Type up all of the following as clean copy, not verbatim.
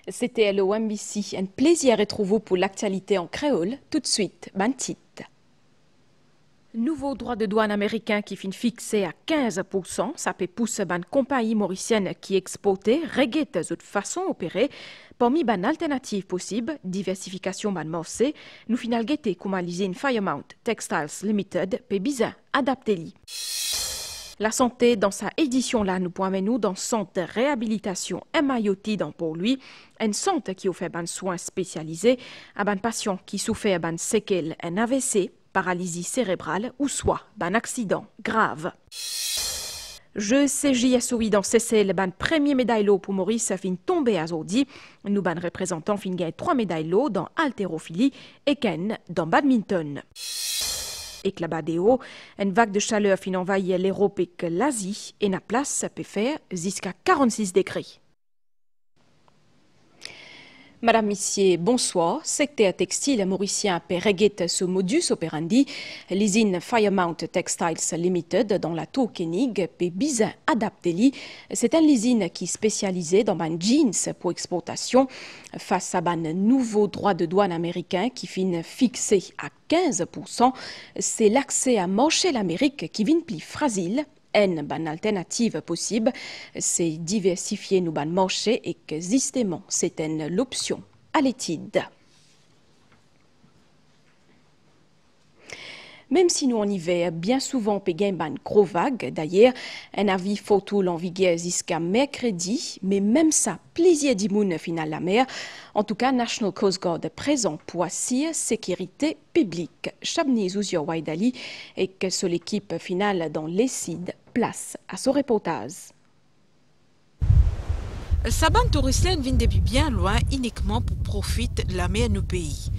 C'était le MBC. Un plaisir à retrouver pour l'actualité en créole. Tout de suite, ban titre. Nouveau droit de douane américain qui finit fixé à 15%, ça peut pousser une compagnie mauricienne qui exportait reguette de façon opérée. Parmi les alternatives possibles, diversification ban morcé, nous final guetté comme l'usine Firemount Textiles Limited, peut bien adapter. La santé, dans sa édition-là, nous pouvons nous dans centre de réhabilitation MIOT dans pour lui, un centre qui offre des soins spécialisés à des patients qui souffrent de séquelles en AVC, paralysie cérébrale ou soit d'un accident grave. Jeux CJSOI dans CCL, ban premier médaille pour Maurice fin tombé à Zordi. Nous ban représentants fin gagné 3 médailles dans haltérophilie et Ken dans badminton. Et que là-bas une vague de chaleur fin envahit l'Europe et l'Asie et la place peut faire jusqu'à 46 degrés. Madame, Messieurs, bonsoir. Secteur textile mauricien Péreguette ce modus operandi. L'usine Firemount Textiles Limited dans la Tour Kenig peut bien adapter. C'est une usine qui est spécialisée dans les jeans pour exportation. Face à un nouveau droit de douane américain qui finit fixé à 15%, c'est l'accès à marché l'Amérique qui vient plus fragile. Une alternative possible, c'est diversifier nos marchés et que justement, c'est l'option à l'étude. Même si nous en hiver, bien souvent, on une gros vague. D'ailleurs, un avis photo en vigueur jusqu'à mercredi, mais même ça, plaisir d'immun final la mer. En tout cas, National Coast Guard est présent pour assurer sécurité publique. Chabni Zouzio Waidali et que sur l'équipe finale dans l'ESID, place à ce reportage. Saban touristes vient depuis bien loin uniquement pour profiter de la mer du pays.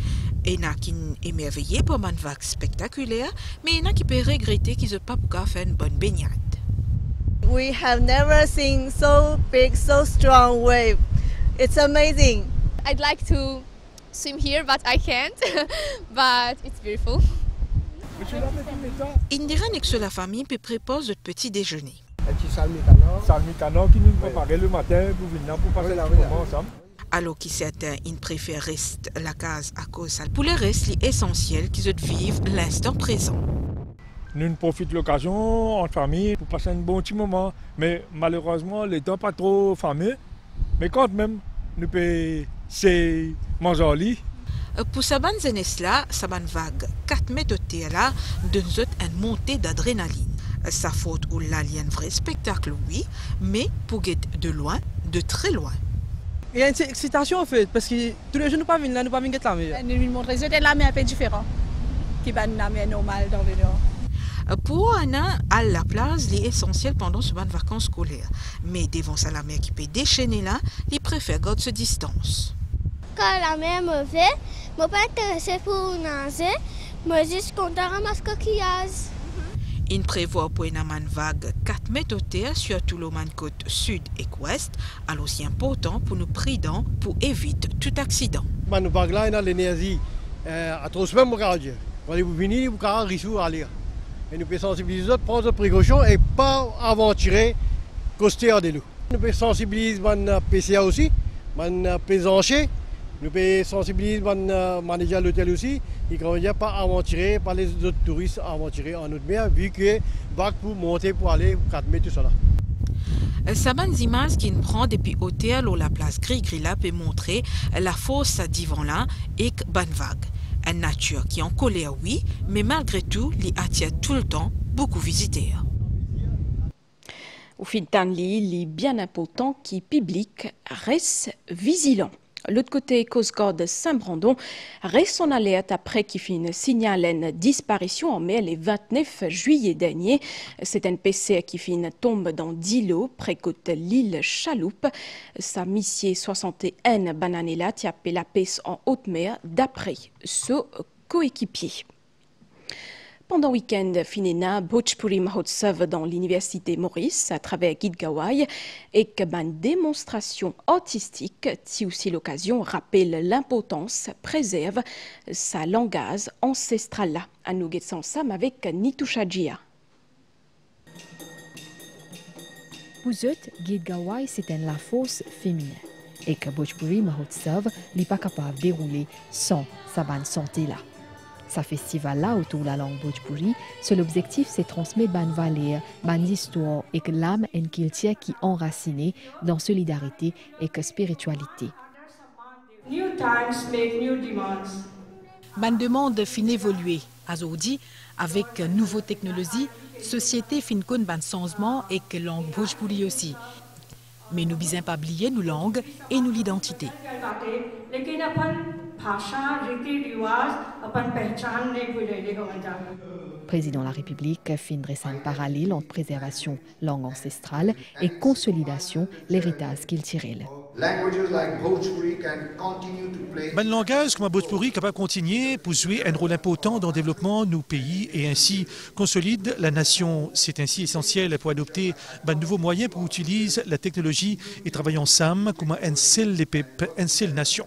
Il y en a qui sont émerveillés par une vague spectaculaire, mais il y en a qui peuvent regretter qu'ils n'ont pas pu faire une bonne baignade. We have never seen so big, so strong wave. It's amazing. I'd like to swim here, but I can't. But it's beautiful. Il dirait que la famille peut préparer le petit déjeuner. Un petit salmi-canon qui nous prépare le matin pour venir pour passer le moment ensemble. Alors que certains ils préfèrent rester à la case à cause ça. Pour les restes, l'essentiel qu'ils vivent l'instant présent. Nous profitons de l'occasion en famille pour passer un bon petit moment. Mais malheureusement, les temps pas trop fameux. Mais quand même, nous pouvons manger en lit. Pour Saban Zenesla, Saban vague 4 mètres de terre là, donne une montée d'adrénaline. Sa faute ou l'alien vrai spectacle, oui, mais pour guetter de loin, de très loin. Il y a une excitation en fait, parce que tous les jours nous ne pouvons pas venir la mer. Nous lui montrons que la mer est un peu différente qui va la mer normale dans le nord. Pour Anna, à la place, il est essentiel pendant ce bonnes vacances scolaires. Mais devant ça, la mer qui peut déchaîner là, il préfère garder sa distance. Quand la mer me fait, je ne suis pas intéressé pour nager, mais je suis content de ramasser coquillages. Il prévoit pour une vague 4 mètres de terre sur tout le côte sud et ouest, alors c'est important pour nous prudents pour éviter tout accident. Nous parlons de l'énergie à trop semaines pour garder. Quand vous venez, vous pouvez risquer à aller. Et nous pouvons sensibiliser, prendre des précautions et pas aventurer coster de l'eau. Nous pouvons sensibiliser les PCA aussi, les plaisanciers. Nous pouvons sensibiliser les managers de l'hôtel aussi. Ils ne vont pas aventurer, pas les autres touristes aventurer en haute mer, vu que bac pour monter pour aller 4 mètres tout ça là. Saban images qui prend depuis hôtel ou la place Gris-Gris-là peut montrer la fosse divan là et ban vague. Une nature qui est en colère, oui, mais malgré tout, il attire tout le temps beaucoup de visiteurs. Au fil d'un lit, il est bien important que le public reste vigilant. L'autre côté, Coast Guard de Saint-Brandon reste en alerte après qu'il finit signale une disparition en mai le 29 juillet dernier. C'est un PC qui finit tombe dans d'îlot près de l'île Chaloupe. Sa mission 61 bananella qui appelle la pêche en haute mer d'après ce coéquipier. Pendant le week-end, Finena, Bhojpuri Mahotsav dans l'Université Maurice à travers Guide Gawai et que une démonstration artistique, qui aussi l'occasion rappelle l'importance, préserve sa langage ancestrale. À nous ensemble avec Nitusha Jia. Pour eux, Guide Gawai, c'est un la fosse féminin. et que Bhojpuri Mahotsav n'est pas capable de dérouler sans sa bonne santé là. Ce festival-là autour de la langue Bhojpuri, seul objectif c'est transmettre bonnes valeurs, bonnes histoires et que l'âme et culture qui enracinée dans solidarité et que spiritualité. New times make new demands. Ban demande fin évoluer. Aujourd'hui, avec nouvelles technologies, société fin con ban changement et que langue Bhojpuri aussi. Mais nous bisons pas oublier nos langues et nos identités. Président de la République fin dresser un parallèle entre préservation langue ancestrale et consolidation l'héritage culturel. Un langage comme Bhojpuri est capable de continuer pour jouer un rôle important dans le développement de nos pays et ainsi consolide la nation. C'est ainsi essentiel pour adopter de nouveaux moyens pour utiliser la technologie et travailler ensemble comme un seul peuple, une seule nation.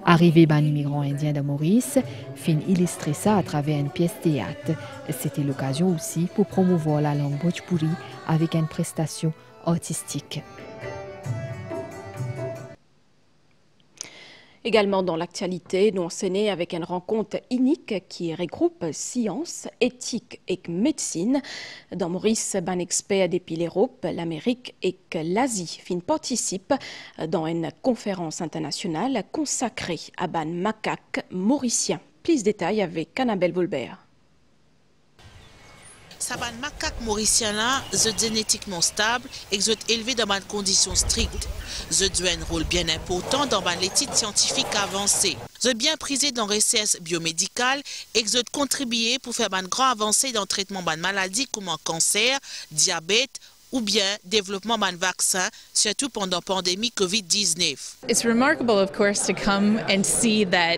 Arrivé d'un immigrant indien de Maurice, fin illustrer ça à travers une pièce théâtre. C'était l'occasion aussi pour promouvoir la langue Bhojpuri avec une prestation artistique. Également dans l'actualité, nous enseigner avec une rencontre unique qui regroupe science, éthique et médecine. Dans Maurice, un expert depuis l'Europe, l'Amérique et l'Asie participe dans une conférence internationale consacrée à ban macaque mauricien. Plus de détails avec Annabelle Volbert. Saban macaque mauricien là, sont génétiquement stable et sont élevés dans des conditions strictes. Ils jouent un rôle bien important dans l'étude scientifique avancée. Ils sont bien prisés dans les recherches biomédicales et ils ont contribué pour faire une grande avancée dans le traitement de maladies comme le cancer, diabète ou bien développement d'un vaccin, surtout pendant la pandémie COVID-19.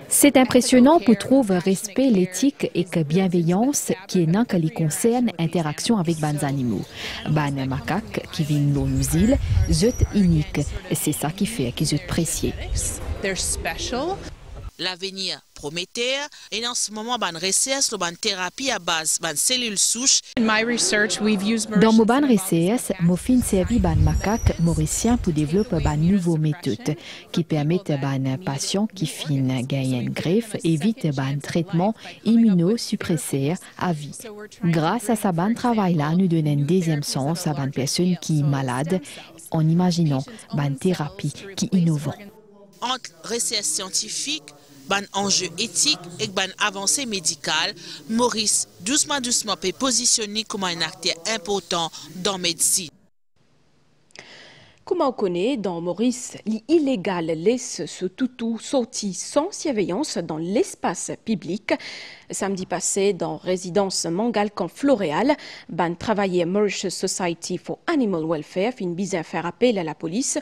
C'est impressionnant pour trouver respect, l'éthique et que bienveillance qui est non que les concerne interaction avec les animaux. Les macaques qui vivent dans nos îles sont uniques et c'est ça qui fait qu'ils sont précieux. L'avenir prometteur et en ce moment une recherche sur une thérapie à base de cellules souches. Dans mon ban recherche, j'ai fin servi ban macaque mauricien pour développer une nouvelle méthode qui permet aux patients qui fin gagner une greffe éviter un traitement immunosuppresseur à vie. Grâce à ce ban travail-là, nous donnons un deuxième sens à une personne qui est malade en imaginant une thérapie qui est innovante. Entre recherche scientifique, ban enjeu éthique et ban avancée médicale, Maurice doucement peut positionner comme un acteur important dans la médecine. Comme on connaît, dans Maurice, l'illégal laisse ce toutou sorti sans surveillance dans l'espace public. Samedi passé, dans résidence Mangalcan Floréal, ban travailler Mauritius Society for Animal Welfare fin bizarre faire appel à la police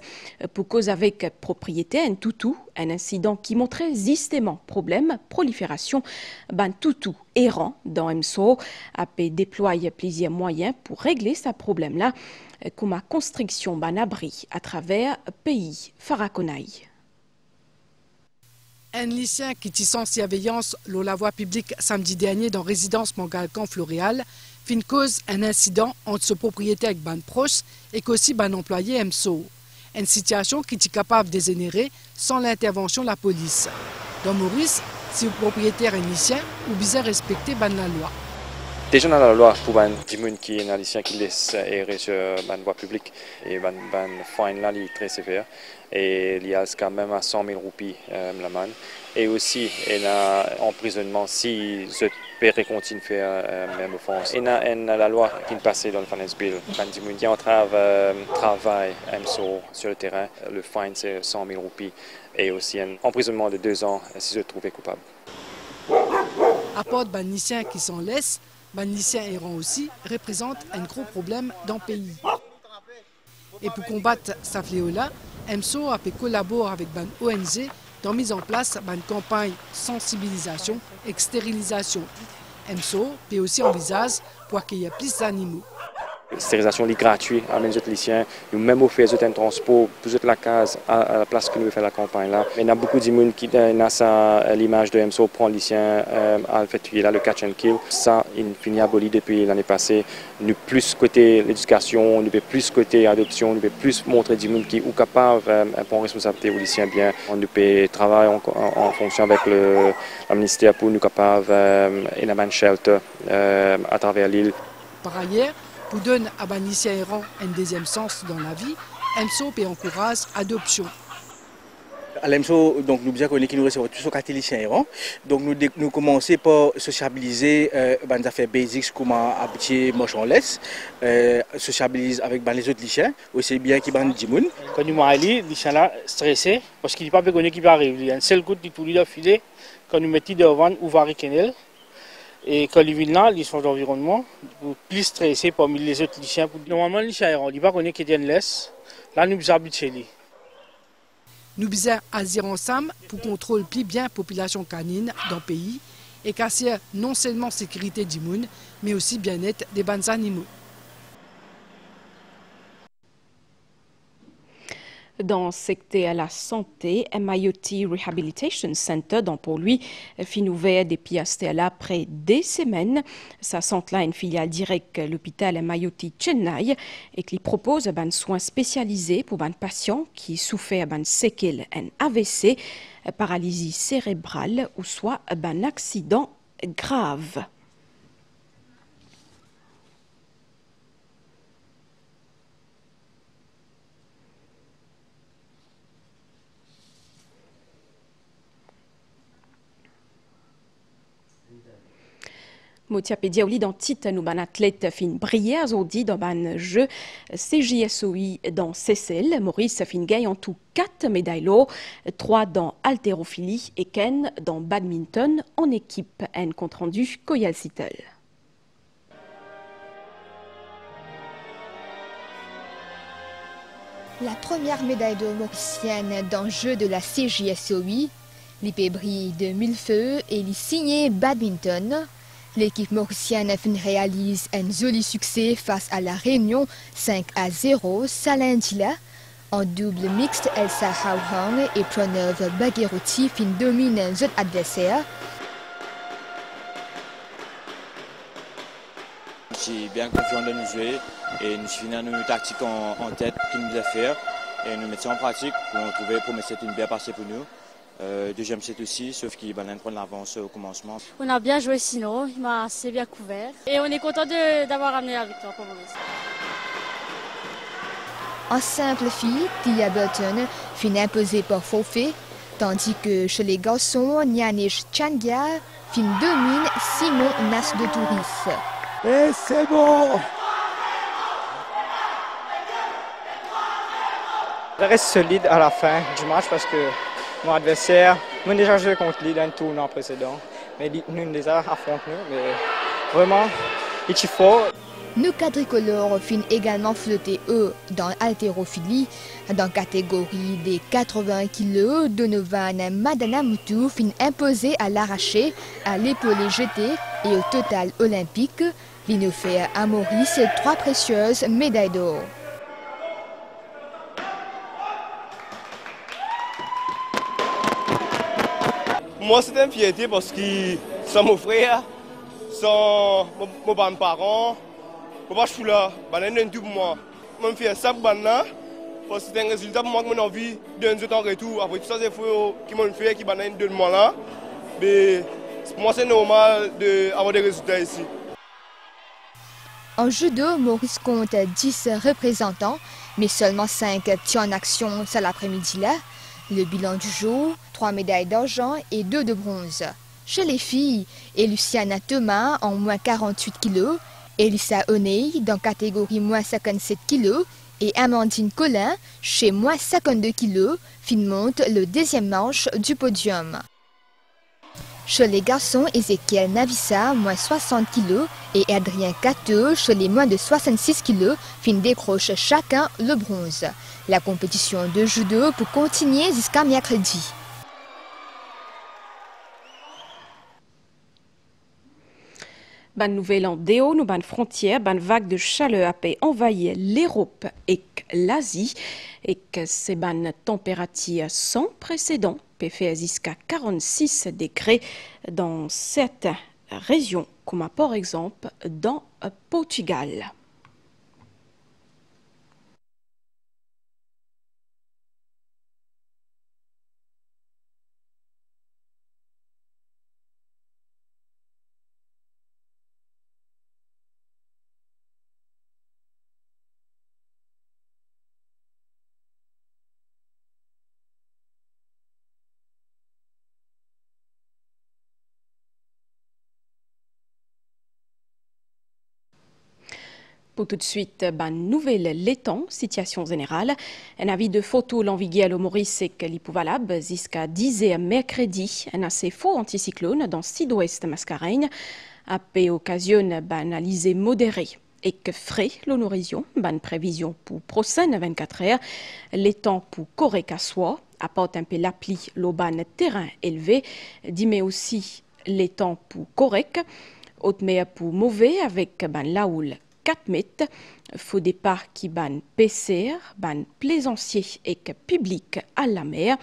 pour cause avec propriété un toutou, un incident qui montrait justement problème prolifération ban toutou errant dans MSO a déployé plusieurs moyens pour régler ce problème là comme la construction d'un abri à travers le pays Farakonaï. Un lycéen qui est sans surveillance dans la voie publique samedi dernier dans résidence Mangalcan Floréal fin cause un incident entre ce propriétaire avec ban proche et qu'aussi ban employé MSO. Une situation qui est capable de dégénérer sans l'intervention de la police. Dans Maurice, si le propriétaire est lycéen, ou bien respecter ban la loi. Déjà dans la loi pour les gens qui est un lycéen qui laisse errer sur la voie publique et ban fine là est très sévère et il y a quand même à 100 000 roupies la man et aussi il y a emprisonnement si ce père continue à faire même offense. Il y a la loi qui est passée dans le finance bill quand les gens qui travaillent sur le terrain le fine c'est 100 000 roupies et aussi un emprisonnement de 2 ans si se trouvait coupable. À part les lycéens qui s'en laissent, les lycéens errants aussi représentent un gros problème dans le pays. Et pour combattre ce fléau-là, MSO a collaboré avec les ONG dans la mise en place d'une campagne de sensibilisation et de stérilisation. MSO peut aussi envisager pour accueillir plus d'animaux. La stérilisation est gratuite à les autres lycéens. Nous même offert un transport pour la case à la place que nous faisons la campagne là. Mais il y a beaucoup de monde qui ont l'image de MSO prend le lycéen à fait là le catch and kill. Ça, il finit aboli depuis l'année passée. Nous plus côté l'éducation, nous plus côté adoption, nous plus montrer du monde qui est capable de prendre responsabilité aux lycéens bien. On peut travailler en fonction avec le ministère pour nous capable in a man shelter à travers l'île. Par ailleurs, pour donner à ban lycéen errant un deuxième sens dans la vie, MSO peut encourager l'adoption. À l'EMSO, donc nous bien connaissons qui nous recevons tous aux lycéens errants. Donc nous commençons par sociabiliser des affaires basiques comme habituer marcher en laisse, sociabiliser avec les autres lycéens, aussi bien qu'ils ban du monde. Quand nous m'allons, les lycéens là stressés parce qu'il n'y a pas de qui va arriver. Il y a un seul coup de tout d'affilée quand nous mettons devant ou variquenel. Et quand ils viennent là, ils sont d'environnement, plus stressés parmi les autres lycéens. Normalement, les lycéens, on ne dit pas qu'on est qu'ils viennent laisse. Là, nous sommes habitués. Nous devons agir ensemble pour contrôler plus bien la population canine dans le pays et casser non seulement la sécurité du monde, mais aussi le bien-être des bons animaux. Dans le secteur de la santé, MIOT Rehabilitation Center, dans pour lui, fin ouvert depuis là après des semaines. Ça centre là une filiale directe à l'hôpital MIOT Chennai et qui propose des soins spécialisés pour les patients qui souffrent de séquelles en AVC, paralysie cérébrale ou soit d'un accident grave. Motiapédia dans titre nous ban athlète fin briller aujourd'hui dans ban jeu CJSOI dans CCL. Maurice fin gagne en tout 4 médailles d'or, 3 dans haltérophilie et Ken dans badminton en équipe. Un compte rendu Koyal Sittel. La première médaille d'or mauricienne dans le jeu de la CJSOI, l'IP brille de Millefeuille et l'y signé badminton. L'équipe mauricienne réalise un joli succès face à la Réunion 5-0 Salindila. En double mixte, Elsa Hauhang et Pranav Bagheruti dominent les autres adversaires. Je suis bien confiant de nous jouer et nous finissons nos tactiques en tête qui nous a fait et nous mettons en pratique pour nous trouver pour mettre une bien passée pour nous. Deuxième set aussi, sauf qu'il va prendre l'avance au commencement. On a bien joué sinon, il m'a assez bien couvert. Et on est content d'avoir amené la victoire pour Maurice. En simple fille, Tia Burton finit imposée par forfait, tandis que chez les garçons, Nyanish Changia domine Simon Nas de Touris. Et c'est bon! Je reste solide à la fin du match parce que mon adversaire, nous avons déjà joué contre lui dans le tournoi précédent, mais nous déjà affronté nous, mais vraiment, il est fort. Nous quadricolores finissent également flotter eux dans l'haltérophilie. Dans la catégorie des 80 kg, Donovan Madanamutu finit imposé à l'arraché, à l'épaulé jeté et au total olympique. Il nous fait à Maurice 3 précieuses médailles d'or. Moi, c'est une fierté parce que sans mon frère, sans mes parents, je ne suis pas là, je suis tout pour moi. Je me fais ça pour moi, parce que c'est un résultat pour moi que j'ai envie d'un autre en retour. Après tout ça, c'est faux qui m'ont fait, qui m'ont donné moi là. Mais pour moi, c'est normal d'avoir des résultats ici. En judo, Maurice compte 10 représentants, mais seulement 5 tirent en action cet après-midi-là. Le bilan du jour, 3 médailles d'argent et 2 de bronze. Chez les filles, Luciana Thomas en moins 48 kg, Elissa Oney dans catégorie moins 57 kg et Amandine Collin chez moins 52 kg monte le deuxième manche du podium. Chez les garçons, Ezekiel Navissa, moins 60 kg et Adrien Cateux, chez les moins de 66 kg, décrochent chacun le bronze. La compétition de judo pour continuer jusqu'à mercredi. Ban Nouvelle-Andéo, nous ban frontière, ban vague de chaleur a envahi l'Europe et l'Asie et que ces ban températures sans précédent peut faire jusqu'à 46 degrés dans certaines régions, comme par exemple dans Portugal. Pour tout de suite, nouvelle l'étang, situation générale. Un avis de photo l'envigué au Maurice et que l'Ipouvalab jusqu'à 10h mercredi. Un assez faux anticyclone dans sud-ouest Mascareigne a occasionné analysé modéré et que frais l'honoration, prévision pour prochaine 24 heures. L'étang pour correct à soi apporte un peu l'appli l'auban terrain élevé, dit mais aussi l'étang pour correct, autre mais pour mauvais avec la houle 4 mètres, faux départ qui ban PCR, ban plaisancier et que public à la mer,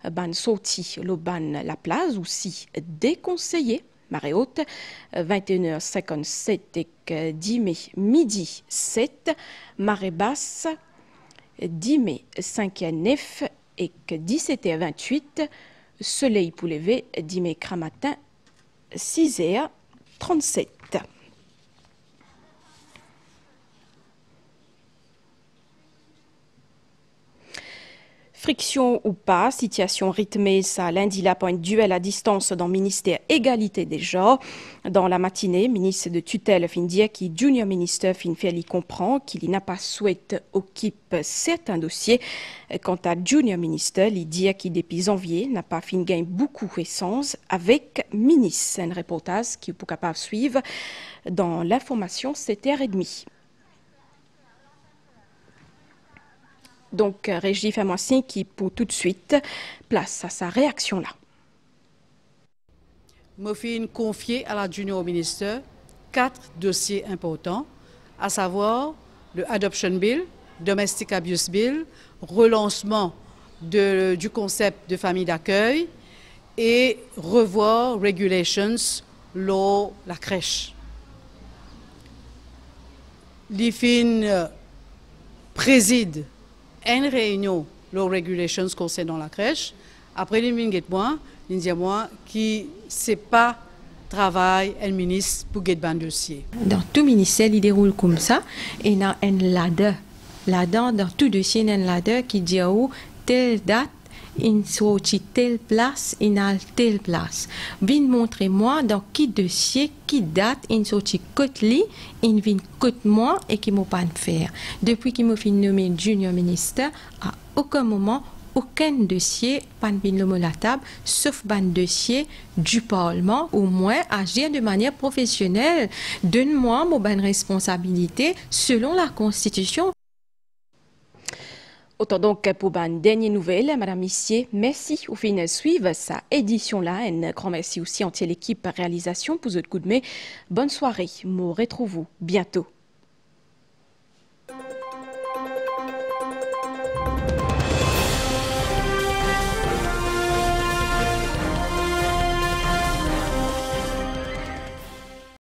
ban sorti le ban la plage aussi déconseillé, marée haute, 21h57 et que 10 mai midi 7, marée basse, 10 mai 5h9 et que 17h28, soleil pour lever, 10 mai matin 6h37. Friction ou pas, situation rythmée, ça lundi là pour un duel à distance dans le ministère égalité des genres. Dans la matinée, ministre de tutelle fin dire qui junior minister fin fait lui comprend qu'il n'a pas souhaité occupe certains dossiers. Quant à junior minister, il dit qu'il depuis janvier n'a pas fin gain beaucoup essence avec ministre. Un reportage qui est capable de suivre dans l'information 7h30. Donc, Régis fait-moi signe qui, pour tout de suite, place à sa réaction là. Mofine confié à la Junior Minister 4 dossiers importants, à savoir le Adoption Bill, Domestic Abuse Bill, relancement du concept de famille d'accueil et revoir Regulations, law, la crèche. L'IFIN préside une réunion, les regulations concernant la crèche. Après les minutes, il dit moi qui c'est pas travail un ministre pour get ban dossier. Dans tout ministère, il déroule comme ça. Et il y a un ladder. Là-dedans, dans tout dossier, il y a un ladder qui dit où telle date, il soit telle place, il a telle place. Vin montrez-moi dans qui dossier, qui date, il soit côté li, il vient côté moi et qui m'a pas faire. Depuis qu'il m'a fait nommer junior ministre, à aucun moment, aucun dossier pas de la table, sauf un dossier du Parlement, au moins agir de manière professionnelle. Donne-moi mon responsabilité selon la Constitution. Autant donc pour une dernière nouvelle, Madame Missier, merci au fin de suivre sa édition-là. Un grand merci aussi entier l'équipe réalisation pour votre coup de main. Bonne soirée, nous retrouvons bientôt.